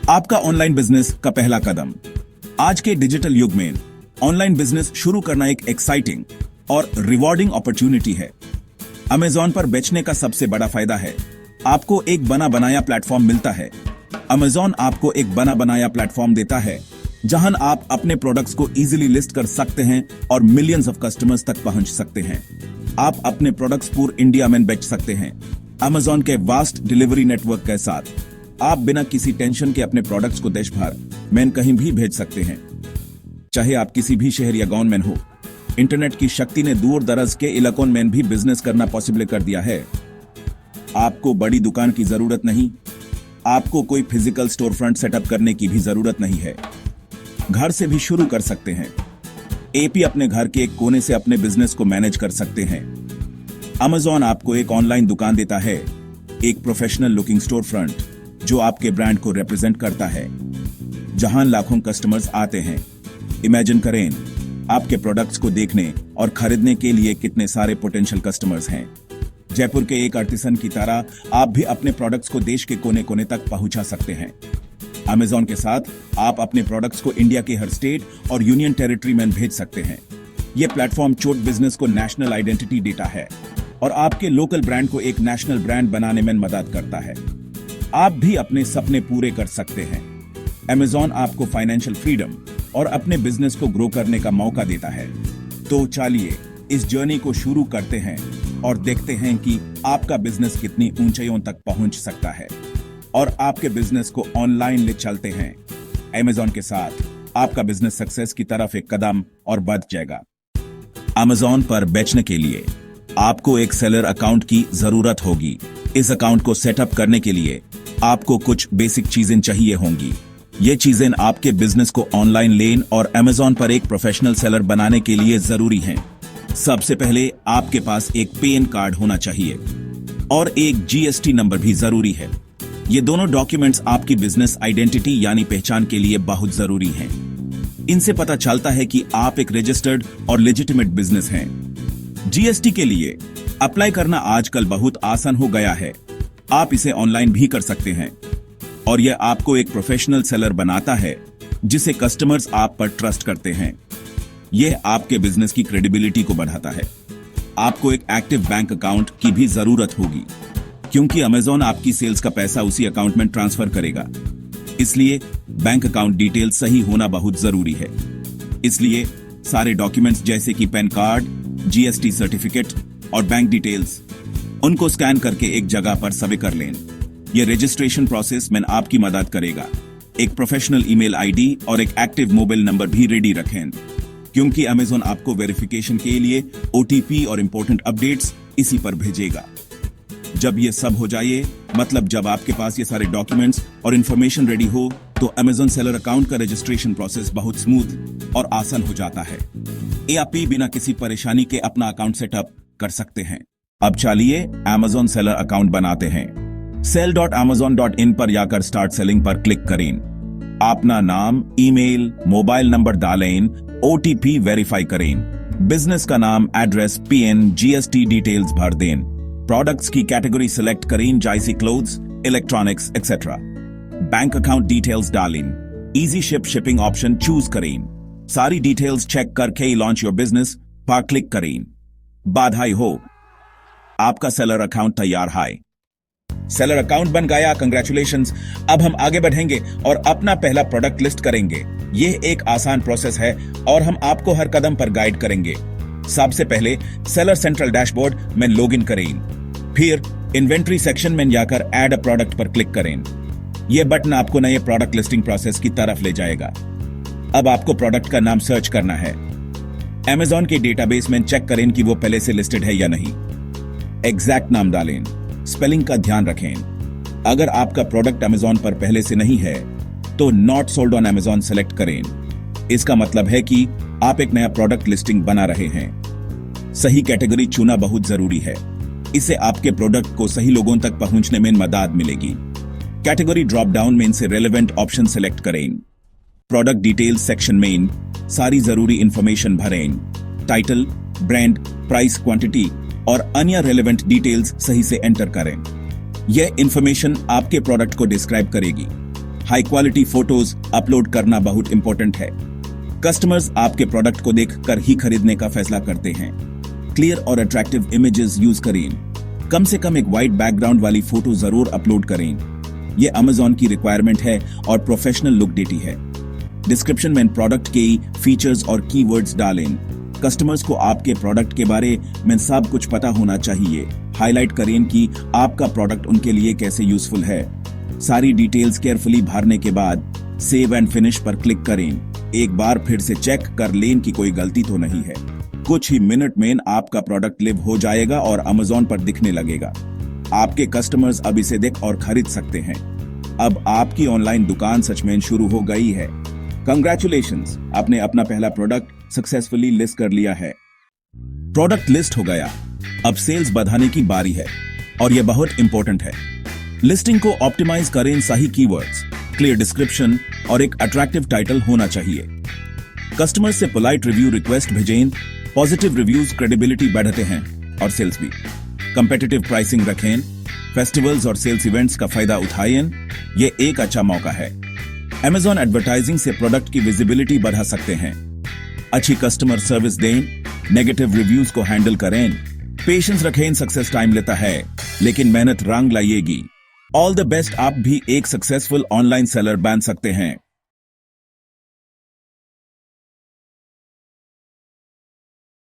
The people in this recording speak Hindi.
आपका ऑनलाइन बिजनेस का पहला कदम। आज के डिजिटल युग में ऑनलाइन बिजनेस शुरू करना एक एक्साइटिंग और रिवॉर्डिंग अपॉर्चुनिटी है। अमेजॉन पर बेचने का सबसे बड़ा फायदा है आपको एक बना बनाया प्लेटफॉर्म मिलता है। अमेजॉन आपको एक बना बनाया प्लेटफॉर्म देता है जहां आप अपने प्रोडक्ट्स को इजीली लिस्ट कर सकते हैं और मिलियंस ऑफ कस्टमर्स तक पहुंच सकते हैं। आप अपने प्रोडक्ट्स पूरे इंडिया में बेच सकते हैं। अमेजॉन के वास्ट डिलीवरी नेटवर्क के साथ आप बिना किसी टेंशन के अपने प्रोडक्ट्स को देश भर में कहीं भी भेज सकते हैं, चाहे आप किसी भी शहर या गांव में हो। इंटरनेट की शक्ति ने दूर दराज के इलाकों में भी बिजनेस करना पॉसिबल कर दिया है। आपको बड़ी दुकान की जरूरत नहीं, आपको कोई फिजिकल स्टोर फ्रंट सेटअप करने की भी जरूरत नहीं है। घर से भी शुरू कर सकते हैं। एपी अपने घर के एक कोने से अपने बिजनेस को मैनेज कर सकते हैं। अमेजॉन आपको एक ऑनलाइन दुकान देता है, एक प्रोफेशनल लुकिंग स्टोर फ्रंट जो आपके ब्रांड को रिप्रेजेंट करता है, जहां लाखों कस्टमर्स आते हैं। इमेजिन करें आपके प्रोडक्ट्स को देखने और खरीदने के लिए कितने सारे पोटेंशियल कस्टमर्स हैं। जयपुर के एक आर्टिसन की तरह आप भी अपने प्रोडक्ट्स को देश के कोने कोने तक पहुंचा सकते हैं। अमेजॉन के साथ आप अपने प्रोडक्ट्स को इंडिया के हर स्टेट और यूनियन टेरिटरी में भेज सकते हैं। यह प्लेटफॉर्म छोट बिजनेस को नेशनल आइडेंटिटी देता है और आपके लोकल ब्रांड को एक नेशनल ब्रांड बनाने में मदद करता है। आप भी अपने सपने पूरे कर सकते हैं। अमेजॉन आपको फाइनेंशियल फ्रीडम और अपने बिजनेस को ग्रो करने का मौका देता है। तो चलिए इस जर्नी को शुरू करते हैं और देखते हैं कि आपका बिजनेस कितनी ऊंचाइयों तक पहुंच सकता है और आपके बिजनेस को ऑनलाइन ले चलते हैं। अमेजॉन के साथ आपका बिजनेस सक्सेस की तरफ एक कदम और बढ़ जाएगा। अमेजॉन पर बेचने के लिए आपको एक सेलर अकाउंट की जरूरत होगी। इस अकाउंट को सेटअप करने के लिए आपको कुछ बेसिक चीजें चाहिए होंगी। ये चीजें आपके बिजनेस को ऑनलाइन लेन और अमेजॉन पर एक प्रोफेशनल सेलर बनाने के लिए जरूरी हैं। सबसे पहले आपके पास एक पैन कार्ड होना चाहिए और एक जीएसटी नंबर भी जरूरी है। ये दोनों डॉक्यूमेंट्स आपकी बिजनेस आइडेंटिटी यानी पहचान के लिए बहुत जरूरी हैं। इनसे पता चलता है कि आप एक रजिस्टर्ड और लेजिटिमेट बिजनेस हैं। जीएसटी के लिए अप्लाई करना आजकल बहुत आसान हो गया है। आप इसे ऑनलाइन भी कर सकते हैं और यह आपको एक प्रोफेशनल सेलर बनाता है जिसे कस्टमर्स आप पर ट्रस्ट करते हैं। यह आपके बिजनेस की क्रेडिबिलिटी को बढ़ाता है। आपको एक एक्टिव बैंक अकाउंट की भी जरूरत होगी क्योंकि अमेजॉन आपकी सेल्स का पैसा उसी अकाउंट में ट्रांसफर करेगा। इसलिए बैंक अकाउंट डिटेल सही होना बहुत जरूरी है। इसलिए सारे डॉक्यूमेंट्स जैसे कि पैन कार्ड, जीएसटी सर्टिफिकेट और बैंक डिटेल्स उनको स्कैन करके एक जगह पर सभी कर लें। यह रजिस्ट्रेशन प्रोसेस में आपकी मदद करेगा। एक प्रोफेशनल ईमेल आईडी और एक एक्टिव मोबाइल नंबर भी रेडी रखें क्योंकि अमेजॉन आपको वेरिफिकेशन के लिए ओटीपी और इंपॉर्टेंट अपडेट्स इसी पर भेजेगा। जब ये सब हो जाए, मतलब जब आपके पास ये सारे डॉक्यूमेंट्स और इंफॉर्मेशन रेडी हो, तो अमेजॉन सेलर अकाउंट का रजिस्ट्रेशन प्रोसेस बहुत स्मूथ और आसान हो जाता है। आप बिना किसी परेशानी के अपना अकाउंट सेटअप कर सकते हैं। अब चलिए अमेजॉन सेलर अकाउंट बनाते हैं। sell.amazon.in पर जाकर स्टार्ट सेलिंग पर क्लिक करें। अपना नाम, ईमेल, मोबाइल नंबर डालें, ओटीपी वेरीफाई करें। बिजनेस का नाम, एड्रेस, पीएन, जीएसटी डिटेल्स भर दें। प्रोडक्ट्स की कैटेगरी सिलेक्ट करें, जैसे clothes, electronics etcetera. Bank account details डालें। इजी शिपिंग ऑप्शन चूज करें। सारी डिटेल्स चेक करके लॉन्च योर बिजनेस पर क्लिक करें। बधाई हो, आपका सेलर अकाउंट तैयार है। सेलर अकाउंट बन गया, कंग्रेचुलेशंस। अब हम आगे बढ़ेंगे और अपना पहला प्रोडक्ट लिस्ट करेंगे। यह एक आसान प्रोसेस है और हम आपको हर कदम पर गाइड करेंगे। सबसे पहले सेलर सेंट्रल डैशबोर्ड में लॉगिन करें। फिर इन्वेंट्री सेक्शन में जाकर ऐड अ प्रोडक्ट पर क्लिक करें। यह बटन आपको नए प्रोडक्ट लिस्टिंग प्रोसेस की तरफ ले जाएगा। अब आपको प्रोडक्ट का नाम सर्च करना है। अमेजॉन के डेटाबेस में चेक करें कि वो पहले से लिस्टेड है या नहीं। एग्जैक्ट नाम डालें। स्पेलिंग का ध्यान रखें। अगर आपका प्रोडक्ट अमेजॉन पर पहले से नहीं है तो not sold on Amazon select करें। इसका मतलब है कि आप एक नया प्रोडक्ट लिस्टिंग बना रहे हैं। सही कैटेगरी चुना बहुत जरूरी है। इससे आपके प्रोडक्ट को सही लोगों तक पहुंचने में मदद मिलेगी। कैटेगरी ड्रॉप डाउन में से रेलेवेंट ऑप्शन सेलेक्ट करें। प्रोडक्ट डिटेल्स सेक्शन में सारी जरूरी इंफॉर्मेशन भरें। टाइटल, ब्रांड, प्राइस, क्वांटिटी और अन्य रेलेवेंट डिटेल्स सही से एंटर करें। यह इंफॉर्मेशन आपके प्रोडक्ट को डिस्क्राइब करेगी। हाई क्वालिटी फोटोज अपलोड करना बहुत इंपॉर्टेंट है। कस्टमर्स आपके प्रोडक्ट को देखकर ही खरीदने का फैसला करते हैं। क्लियर और अट्रैक्टिव इमेजेस यूज करें। कम से कम एक वाइट बैकग्राउंड वाली फोटो जरूर अपलोड करें। यह अमेजॉन की रिक्वायरमेंट है और प्रोफेशनल लुक देती है। डिस्क्रिप्शन में प्रोडक्ट के फीचर्स और कीवर्ड्स डालें। कस्टमर्स को आपके प्रोडक्ट के बारे में सब कुछ पता होना चाहिए। हाईलाइट करें कि आपका प्रोडक्ट उनके लिए कैसे यूजफुल है। सारी डिटेल्स केयरफुली भरने के बाद सेव एंड फिनिश पर क्लिक करें। एक बार फिर से चेक कर लें कि कोई गलती तो नहीं है। कुछ ही मिनट में आपका प्रोडक्ट लिव हो जाएगा और अमेजॉन पर दिखने लगेगा। आपके कस्टमर्स अब इसे देख और खरीद सकते हैं। अब आपकी ऑनलाइन दुकान सच में शुरू हो गई है। कंग्रेचुलेशंस, आपने अपना पहला प्रोडक्ट सक्सेसफुली लिस्ट कर लिया है। प्रोडक्ट लिस्ट हो गया, अब सेल्स बढ़ाने की बारी है और यह बहुत इंपॉर्टेंट है। लिस्टिंग को ऑप्टिमाइज करें। सही कीवर्ड्स, क्लियर डिस्क्रिप्शन और एक अट्रैक्टिव टाइटल होना चाहिए। कस्टमर से पोलाइट रिव्यू रिक्वेस्ट भेजें। पॉजिटिव रिव्यूज क्रेडिबिलिटी बढ़ाते हैं और सेल्स भी। कंपेटिटिव प्राइसिंग रखें। फेस्टिवल्स और सेल्स इवेंट्स का फायदा उठाएं। ये एक अच्छा मौका है। अमेजॉन एडवर्टाइजिंग से प्रोडक्ट की विजिबिलिटी बढ़ा सकते हैं। अच्छी कस्टमर सर्विस दें। नेगेटिव रिव्यूज को हैंडल करें। पेशेंस रखें। सक्सेस टाइम लेता है लेकिन मेहनत रंग लाएगी। ऑल द बेस्ट, आप भी एक सक्सेसफुल ऑनलाइन सेलर बन सकते हैं।